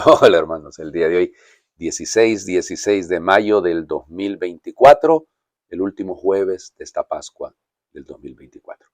Hola hermanos, el día de hoy, 16 de mayo del 2024, el último jueves de esta Pascua del 2024.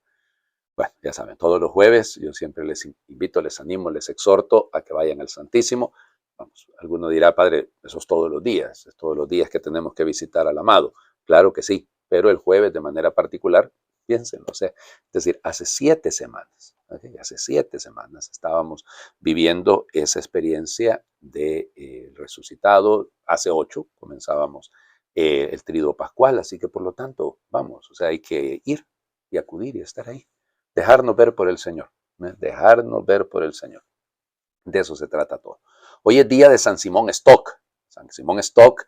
Bueno, ya saben, todos los jueves yo siempre les invito, les animo, les exhorto a que vayan al Santísimo. Vamos, alguno dirá, padre, eso es todos los días que tenemos que visitar al amado. Claro que sí, pero el jueves de manera particular, piénsenlo, o sea, es decir, hace 7 semanas, ¿okay? Hace 7 semanas estábamos viviendo esa experiencia de resucitado. Hace 8 comenzábamos el triduo pascual, así que por lo tanto, vamos, o sea, hay que ir y acudir y estar ahí. Dejarnos ver por el Señor, ¿eh? Dejarnos ver por el Señor. De eso se trata todo. Hoy es día de San Simón Stock. San Simón Stock,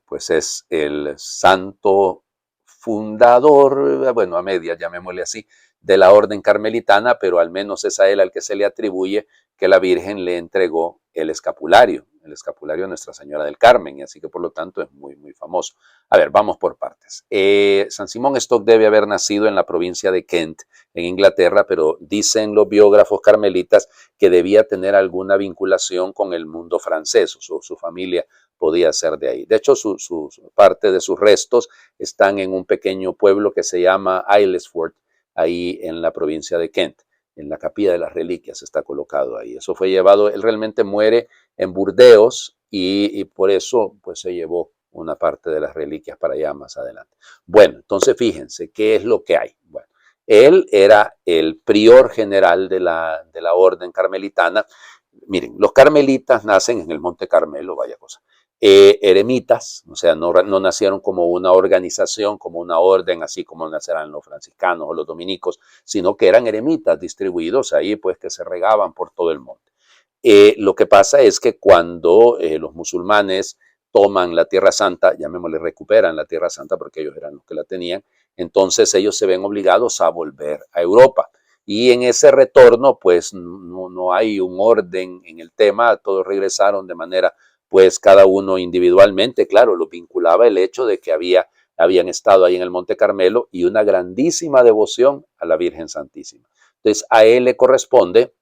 pues es el santo fundador, bueno, a medias, llamémosle así, de la orden carmelitana, pero al menos es a él al que se le atribuye que la Virgen le entregó el escapulario de Nuestra Señora del Carmen, y así que por lo tanto es muy, muy famoso. A ver, vamos por partes. San Simón Stock debe haber nacido en la provincia de Kent, en Inglaterra, pero dicen los biógrafos carmelitas que debía tener alguna vinculación con el mundo francés, su familia podía ser de ahí. De hecho, parte de sus restos están en un pequeño pueblo que se llama Aylesford, ahí en la provincia de Kent, en la capilla de las reliquias está colocado ahí. Eso fue llevado, él realmente muere en Burdeos y por eso pues se llevó una parte de las reliquias para allá más adelante. Bueno, entonces fíjense, ¿qué es lo que hay? Bueno, él era el prior general de la orden carmelitana. Miren, los carmelitas nacen en el Monte Carmelo, vaya cosa. Eremitas, o sea, no nacieron como una organización, como una orden, así como nacerán los franciscanos o los dominicos, sino que eran eremitas distribuidos ahí, pues que se regaban por todo el monte. Lo que pasa es que cuando los musulmanes toman la Tierra Santa, llamémosle recuperan la Tierra Santa porque ellos eran los que la tenían, entonces ellos se ven obligados a volver a Europa. Y en ese retorno, pues no hay un orden en el tema, todos regresaron de manera, pues cada uno individualmente, claro, lo vinculaba el hecho de que habían estado ahí en el Monte Carmelo y una grandísima devoción a la Virgen Santísima. Entonces a él le corresponde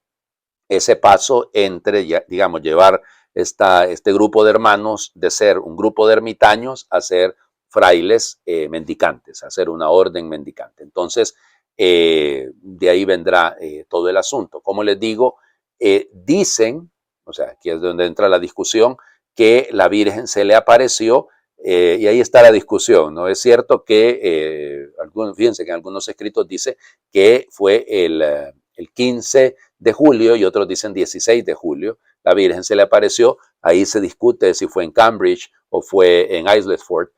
ese paso entre, digamos, llevar este grupo de hermanos de ser un grupo de ermitaños a ser frailes mendicantes, a ser una orden mendicante. Entonces, de ahí vendrá todo el asunto. Como les digo, dicen, o sea, aquí es donde entra la discusión, que la Virgen se le apareció y ahí está la discusión, ¿no? Es cierto que, fíjense que en algunos escritos dice que fue el 15 de julio y otros dicen 16 de julio. La Virgen se le apareció, ahí se discute si fue en Cambridge o fue en Aylesford,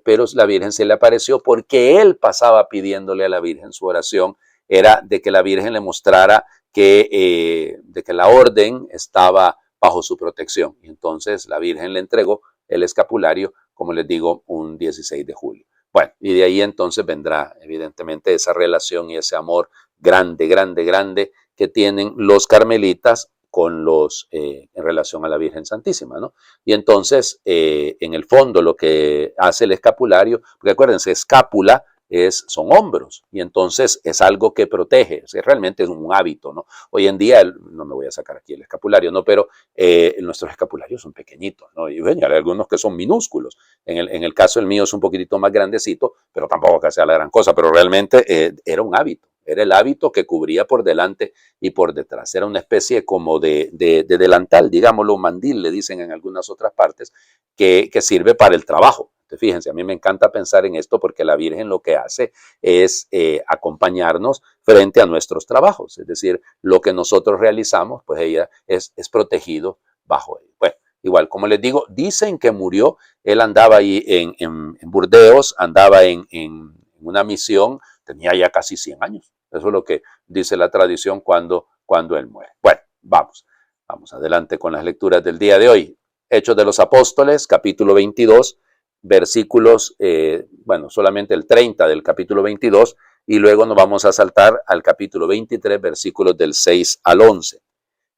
pero la Virgen se le apareció porque él pasaba pidiéndole a la Virgen su oración, era de que la Virgen le mostrara de que la orden estaba bajo su protección. Y entonces la Virgen le entregó el escapulario, como les digo, un 16 de julio. Bueno, y de ahí entonces vendrá evidentemente esa relación y ese amor grande, grande, grande que tienen los carmelitas con en relación a la Virgen Santísima, ¿no? Y entonces, en el fondo, lo que hace el escapulario, porque acuérdense, escápula son hombros, y entonces es algo que protege, o sea, realmente es un hábito, ¿no? Hoy en día, no me voy a sacar aquí el escapulario, ¿no? Pero nuestros escapularios son pequeñitos, ¿no? Y bueno, hay algunos que son minúsculos. En el caso el mío es un poquitito más grandecito, pero tampoco que sea la gran cosa, pero realmente era un hábito. Era el hábito que cubría por delante y por detrás. Era una especie como de delantal, digámoslo, mandil, le dicen en algunas otras partes, que sirve para el trabajo. Entonces, fíjense, a mí me encanta pensar en esto porque la Virgen lo que hace es acompañarnos frente a nuestros trabajos. Es decir, lo que nosotros realizamos, pues ella es protegido bajo él. Bueno, igual, como les digo, dicen que murió, él andaba ahí en Burdeos, andaba en una misión, tenía ya casi 100 años. Eso es lo que dice la tradición cuando él muere. Bueno, vamos adelante con las lecturas del día de hoy. Hechos de los Apóstoles, capítulo 22, versículos, bueno, solamente el 30 del capítulo 22, y luego nos vamos a saltar al capítulo 23, versículos del 6 al 11.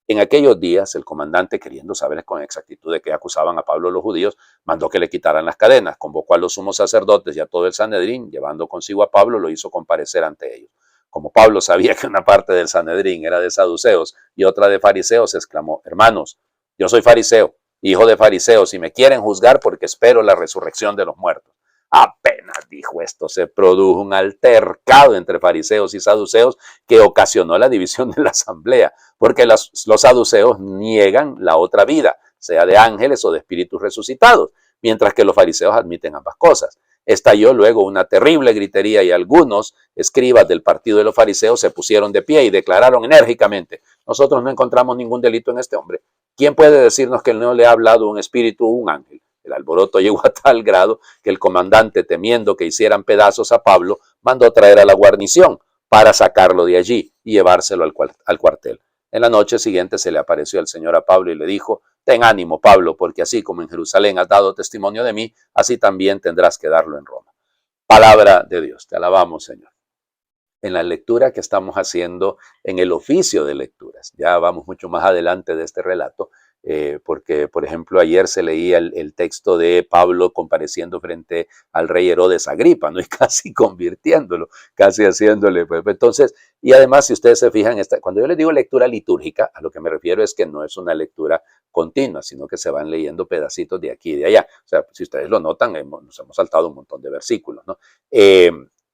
En aquellos días, el comandante, queriendo saber con exactitud de qué acusaban a Pablo los judíos, mandó que le quitaran las cadenas, convocó a los sumos sacerdotes y a todo el Sanedrín, llevando consigo a Pablo, lo hizo comparecer ante ellos. Como Pablo sabía que una parte del Sanedrín era de saduceos y otra de fariseos, exclamó: hermanos, Yo soy fariseo, hijo de fariseos, y me quieren juzgar porque espero la resurrección de los muertos. Apenas dijo esto, se produjo un altercado entre fariseos y saduceos que ocasionó la división de la asamblea, porque los saduceos niegan la otra vida, sea de ángeles o de espíritus resucitados, mientras que los fariseos admiten ambas cosas. Estalló luego una terrible gritería y algunos escribas del partido de los fariseos se pusieron de pie y declararon enérgicamente: nosotros no encontramos ningún delito en este hombre. ¿Quién puede decirnos que no le ha hablado un espíritu o un ángel? El alboroto llegó a tal grado que el comandante, temiendo que hicieran pedazos a Pablo, mandó traer a la guarnición para sacarlo de allí y llevárselo al cuartel. En la noche siguiente se le apareció el Señor a Pablo y le dijo: ten ánimo, Pablo, porque así como en Jerusalén has dado testimonio de mí, así también tendrás que darlo en Roma. Palabra de Dios, te alabamos, Señor. En la lectura que estamos haciendo en el oficio de lecturas, ya vamos mucho más adelante de este relato, porque, por ejemplo, ayer se leía el texto de Pablo compareciendo frente al rey Herodes Agripa, ¿no? Y casi convirtiéndolo, casi haciéndole, pues, entonces, y además, si ustedes se fijan, cuando yo les digo lectura litúrgica, a lo que me refiero es que no es una lectura continua, sino que se van leyendo pedacitos de aquí y de allá. O sea, si ustedes lo notan, nos hemos saltado un montón de versículos, ¿no?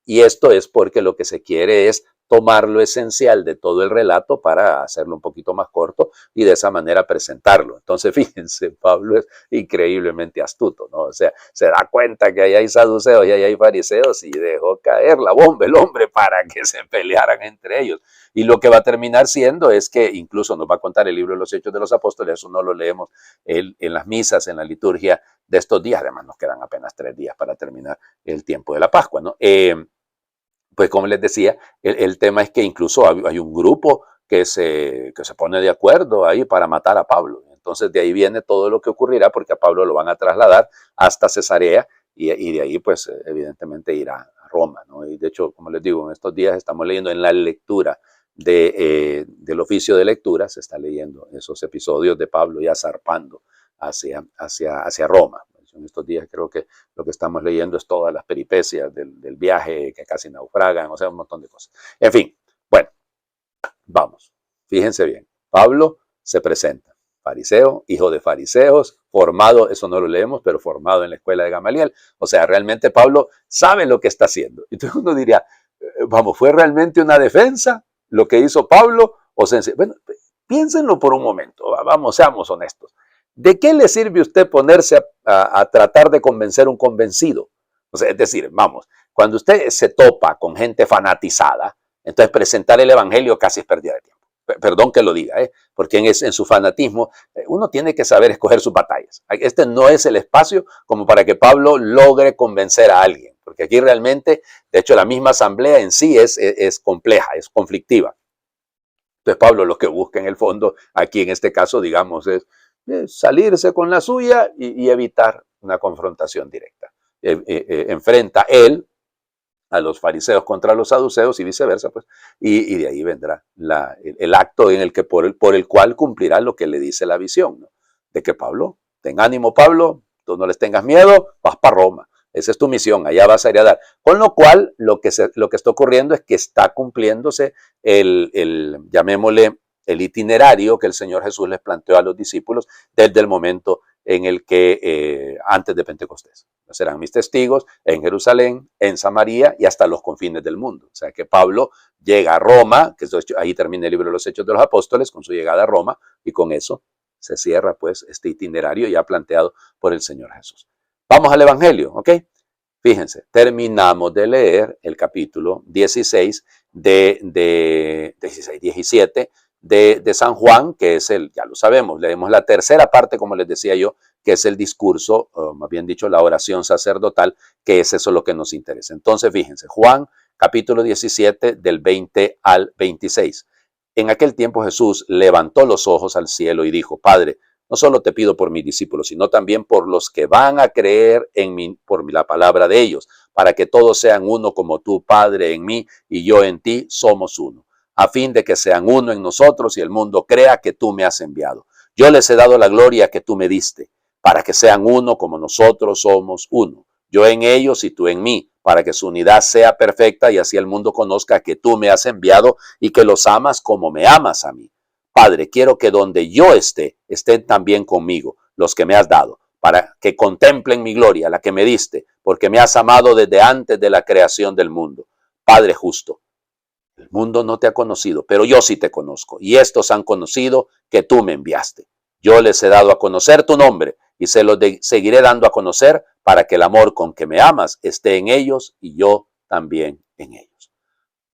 Y esto es porque lo que se quiere es tomar lo esencial de todo el relato para hacerlo un poquito más corto y de esa manera presentarlo. Entonces, fíjense, Pablo es increíblemente astuto, ¿no? O sea, se da cuenta que ahí hay saduceos y ahí hay fariseos y dejó caer la bomba el hombre para que se pelearan entre ellos. Y lo que va a terminar siendo es que incluso nos va a contar el libro de los Hechos de los Apóstoles, eso no lo leemos en las misas, en la liturgia de estos días, además nos quedan apenas 3 días para terminar el tiempo de la Pascua, ¿no? Pues como les decía, el tema es que incluso hay un grupo que se pone de acuerdo ahí para matar a Pablo. Entonces de ahí viene todo lo que ocurrirá, porque a Pablo lo van a trasladar hasta Cesarea y de ahí pues evidentemente irá a Roma, ¿no? Y de hecho, como les digo, en estos días estamos leyendo en la lectura del oficio de lectura, se está leyendo esos episodios de Pablo ya zarpando hacia Roma. En estos días creo que lo que estamos leyendo es todas las peripecias del viaje, que casi naufragan, o sea, un montón de cosas. En fin, bueno, vamos, fíjense bien. Pablo se presenta, fariseo, hijo de fariseos, formado, eso no lo leemos, pero formado en la escuela de Gamaliel. O sea, realmente Pablo sabe lo que está haciendo. Y entonces uno diría, vamos, ¿fue realmente una defensa lo que hizo Pablo? Bueno, piénsenlo por un momento, vamos, seamos honestos. ¿De qué le sirve a usted ponerse a tratar de convencer a un convencido? O sea, es decir, vamos, cuando usted se topa con gente fanatizada, entonces presentar el evangelio casi es pérdida de tiempo. Perdón que lo diga, porque en su fanatismo uno tiene que saber escoger sus batallas. Este no es el espacio como para que Pablo logre convencer a alguien, porque aquí realmente, de hecho, la misma asamblea en sí es compleja, es conflictiva. Entonces Pablo lo que busca en el fondo, aquí en este caso, digamos, es salirse con la suya y evitar una confrontación directa. Enfrenta él a los fariseos contra los saduceos y viceversa, pues, y de ahí vendrá el acto en el que por el cual cumplirá lo que le dice la visión, ¿no? De que Pablo, ten ánimo, Pablo, tú no les tengas miedo, vas para Roma. Esa es tu misión, allá vas a heredar. Con lo cual, lo que está ocurriendo es que está cumpliéndose llamémosle, el itinerario que el Señor Jesús les planteó a los discípulos desde el momento en el que antes de Pentecostés. Serán mis testigos en Jerusalén, en Samaria y hasta los confines del mundo. O sea que Pablo llega a Roma, que ahí termina el libro de los Hechos de los Apóstoles con su llegada a Roma, y con eso se cierra pues este itinerario ya planteado por el Señor Jesús. Vamos al Evangelio, ¿ok? Fíjense, terminamos de leer el capítulo 16 17 de San Juan, que es ya lo sabemos, leemos la tercera parte, como les decía yo, que es el discurso, o más bien dicho, la oración sacerdotal, que es eso lo que nos interesa. Entonces, fíjense, Juan, capítulo 17, del 20 al 26. En aquel tiempo Jesús levantó los ojos al cielo y dijo: Padre, no solo te pido por mis discípulos, sino también por los que van a creer en mí, por la palabra de ellos, para que todos sean uno como tú, Padre, en mí y yo en ti, somos uno, a fin de que sean uno en nosotros y el mundo crea que tú me has enviado. Yo les he dado la gloria que tú me diste, para que sean uno como nosotros somos uno. Yo en ellos y tú en mí, para que su unidad sea perfecta y así el mundo conozca que tú me has enviado y que los amas como me amas a mí. Padre, quiero que donde yo esté, estén también conmigo los que me has dado, para que contemplen mi gloria, la que me diste, porque me has amado desde antes de la creación del mundo. Padre justo, el mundo no te ha conocido, pero yo sí te conozco, y estos han conocido que tú me enviaste. Yo les he dado a conocer tu nombre, y se lo seguiré dando a conocer para que el amor con que me amas esté en ellos y yo también en ellos.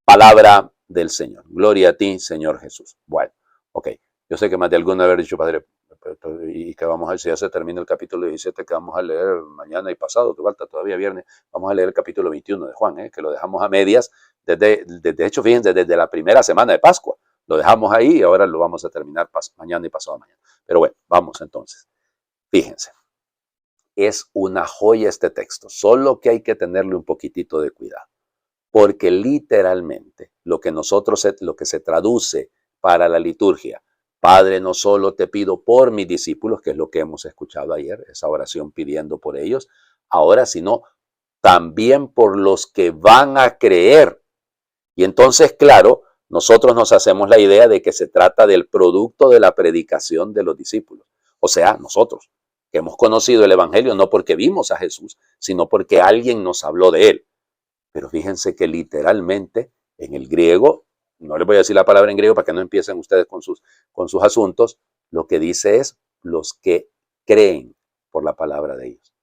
Palabra del Señor. Gloria a ti, Señor Jesús. Bueno, ok. Yo sé que más de alguno haber dicho, Padre, y que vamos a ver si ya se termina el capítulo 17 que vamos a leer mañana y pasado, que falta todavía viernes, vamos a leer el capítulo 21 de Juan, que lo dejamos a medias, de hecho, fíjense, desde la primera semana de Pascua, lo dejamos ahí y ahora lo vamos a terminar mañana y pasado mañana. Pero bueno, vamos entonces. Fíjense, es una joya este texto, solo que hay que tenerle un poquitito de cuidado, porque literalmente lo que se traduce para la liturgia, Padre, no solo te pido por mis discípulos, que es lo que hemos escuchado ayer, esa oración pidiendo por ellos, ahora, sino también por los que van a creer. Y entonces, claro, nosotros nos hacemos la idea de que se trata del producto de la predicación de los discípulos. O sea, nosotros, que hemos conocido el Evangelio no porque vimos a Jesús, sino porque alguien nos habló de él. Pero fíjense que literalmente en el griego, no les voy a decir la palabra en griego para que no empiecen ustedes con sus asuntos, lo que dice es los que creen por la palabra de ellos.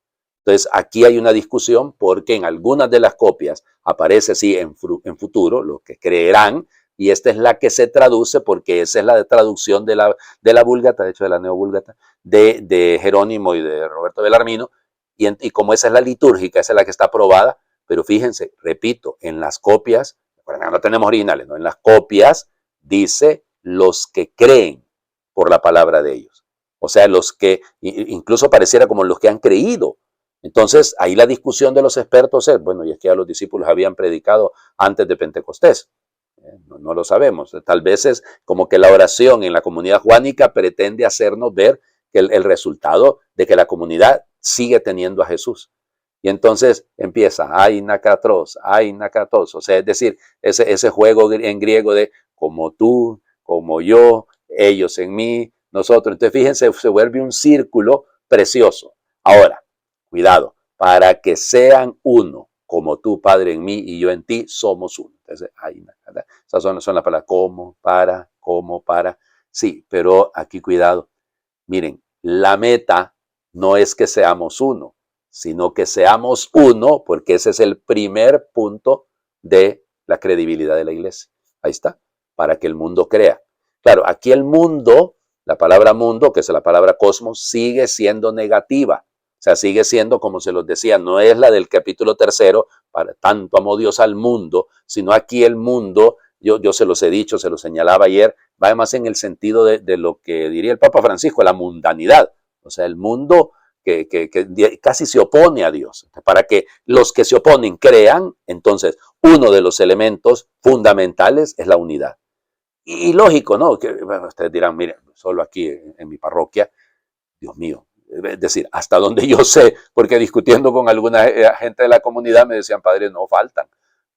Entonces, aquí hay una discusión porque en algunas de las copias aparece así en futuro, los que creerán, y esta es la que se traduce porque esa es la traducción de la Vulgata, de hecho de la Neovulgata, de Jerónimo y de Roberto Bellarmino, y como esa es la litúrgica, esa es la que está aprobada, pero fíjense, repito, en las copias, no tenemos originales, ¿no? En las copias dice los que creen por la palabra de ellos. O sea, los que, incluso pareciera como los que han creído. Entonces, ahí la discusión de los expertos es, bueno, y es que ya los discípulos habían predicado antes de Pentecostés. No lo sabemos. Tal vez es como que la oración en la comunidad juánica pretende hacernos ver que el resultado de que la comunidad sigue teniendo a Jesús. Y entonces empieza, ay nakatos, o sea, es decir, ese juego en griego de como tú, como yo, ellos en mí, nosotros. Entonces fíjense, se vuelve un círculo precioso. Ahora, cuidado, para que sean uno, como tú, Padre, en mí y yo en ti, somos uno. Entonces, esas son las palabras, como, para. Sí, pero aquí cuidado. Miren, la meta no es que seamos uno, sino que seamos uno, porque ese es el primer punto de la credibilidad de la iglesia. Ahí está, para que el mundo crea. Claro, aquí el mundo, la palabra mundo, que es la palabra cosmos, sigue siendo negativa. O sea, sigue siendo, como se los decía, no es la del capítulo 3, para tanto amó Dios al mundo, sino aquí el mundo, yo se los he dicho, se los señalaba ayer, va además en el sentido de lo que diría el Papa Francisco, la mundanidad. O sea, el mundo que casi se opone a Dios. Para que los que se oponen crean, entonces uno de los elementos fundamentales es la unidad. Y lógico, ¿no? Que, bueno, ustedes dirán, miren, solo aquí en mi parroquia, Dios mío, es decir, hasta donde yo sé, porque discutiendo con alguna gente de la comunidad me decían, padre, no faltan.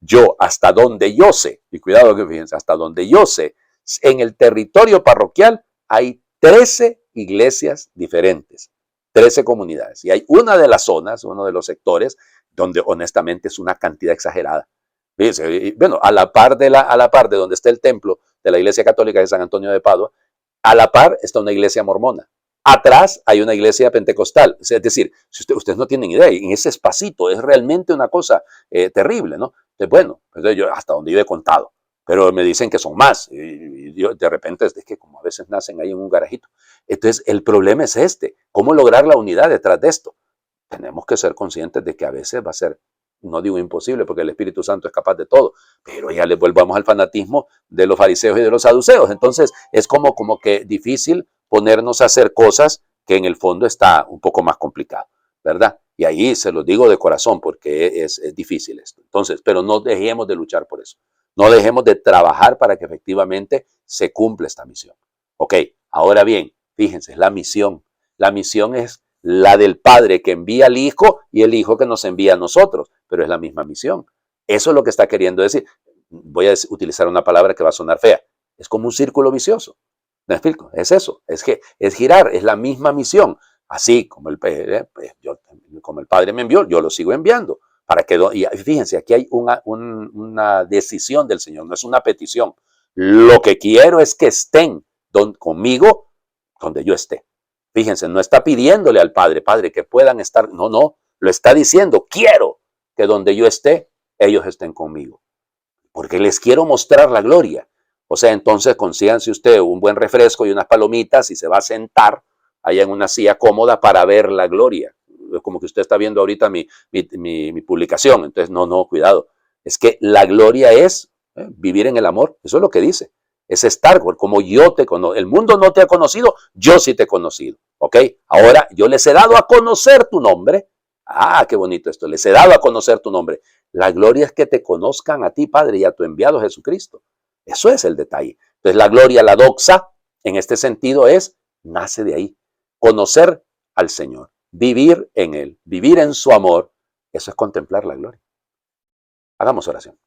Yo, hasta donde yo sé, y cuidado que fíjense, hasta donde yo sé, en el territorio parroquial hay 13 iglesias diferentes, 13 comunidades. Y hay una de las zonas, uno de los sectores, donde honestamente es una cantidad exagerada. Fíjense, y, bueno, a la par de donde está el templo de la Iglesia Católica de San Antonio de Padua, a la par está una iglesia mormona. Atrás hay una iglesia pentecostal. Es decir, si ustedes no tienen idea, en ese espacito es realmente una cosa terrible, ¿no? Entonces, bueno, yo hasta donde yo he contado, pero me dicen que son más. Y yo, de repente es que como a veces nacen ahí en un garajito. Entonces, el problema es este. ¿Cómo lograr la unidad detrás de esto? Tenemos que ser conscientes de que a veces va a ser, no digo imposible, porque el Espíritu Santo es capaz de todo, pero ya le volvamos al fanatismo de los fariseos y de los saduceos. Entonces, es como que difícil ponernos a hacer cosas que en el fondo está un poco más complicado, ¿verdad? Y ahí se los digo de corazón porque es difícil esto. Entonces, pero no dejemos de luchar por eso. No dejemos de trabajar para que efectivamente se cumpla esta misión. Ok, ahora bien, fíjense, la misión. La misión es la del Padre que envía al Hijo y el Hijo que nos envía a nosotros, pero es la misma misión. Eso es lo que está queriendo decir. Voy a utilizar una palabra que va a sonar fea. Es como un círculo vicioso. ¿Me explico? Es eso, es que es girar, es la misma misión. Así como como el Padre me envió, yo lo sigo enviando. Para que, y fíjense, aquí hay una decisión del Señor, no es una petición. Lo que quiero es que estén conmigo donde yo esté. Fíjense, no está pidiéndole al Padre, Padre, que puedan estar. No, no, lo está diciendo, quiero que donde yo esté, ellos estén conmigo. Porque les quiero mostrar la gloria. O sea, entonces consíganse usted un buen refresco y unas palomitas y se va a sentar allá en una silla cómoda para ver la gloria. Como que usted está viendo ahorita mi publicación. Entonces, no, cuidado. Es que la gloria es vivir en el amor. Eso es lo que dice. Es estar como yo te conozco. El mundo no te ha conocido, yo sí te he conocido. ¿Ok? Ahora yo les he dado a conocer tu nombre. Ah, qué bonito esto. Les he dado a conocer tu nombre. La gloria es que te conozcan a ti, Padre, y a tu enviado Jesucristo. Eso es el detalle. Entonces la gloria, la doxa, en este sentido nace de ahí. Conocer al Señor, vivir en Él, vivir en su amor, eso es contemplar la gloria. Hagamos oración.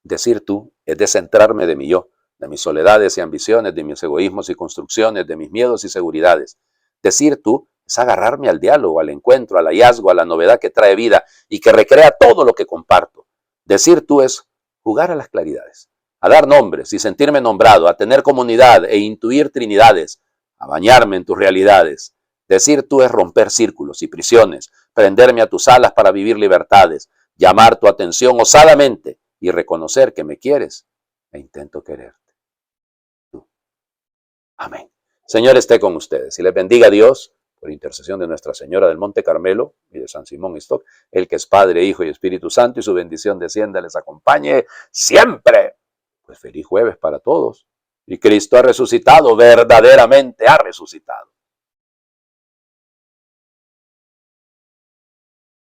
Decir tú es descentrarme de mi yo, de mis soledades y ambiciones, de mis egoísmos y construcciones, de mis miedos y seguridades. Decir tú es agarrarme al diálogo, al encuentro, al hallazgo, a la novedad que trae vida y que recrea todo lo que comparto. Decir tú es jugar a las claridades, a dar nombres y sentirme nombrado, a tener comunidad e intuir trinidades, a bañarme en tus realidades. Decir tú es romper círculos y prisiones, prenderme a tus alas para vivir libertades, llamar tu atención osadamente y reconocer que me quieres e intento quererte. Tú. Amén. Señor esté con ustedes y les bendiga a Dios por intercesión de Nuestra Señora del Monte Carmelo y de San Simón Stock, el que es Padre, Hijo y Espíritu Santo, y su bendición descienda, les acompañe siempre. Pues feliz jueves para todos. Y Cristo ha resucitado, verdaderamente ha resucitado.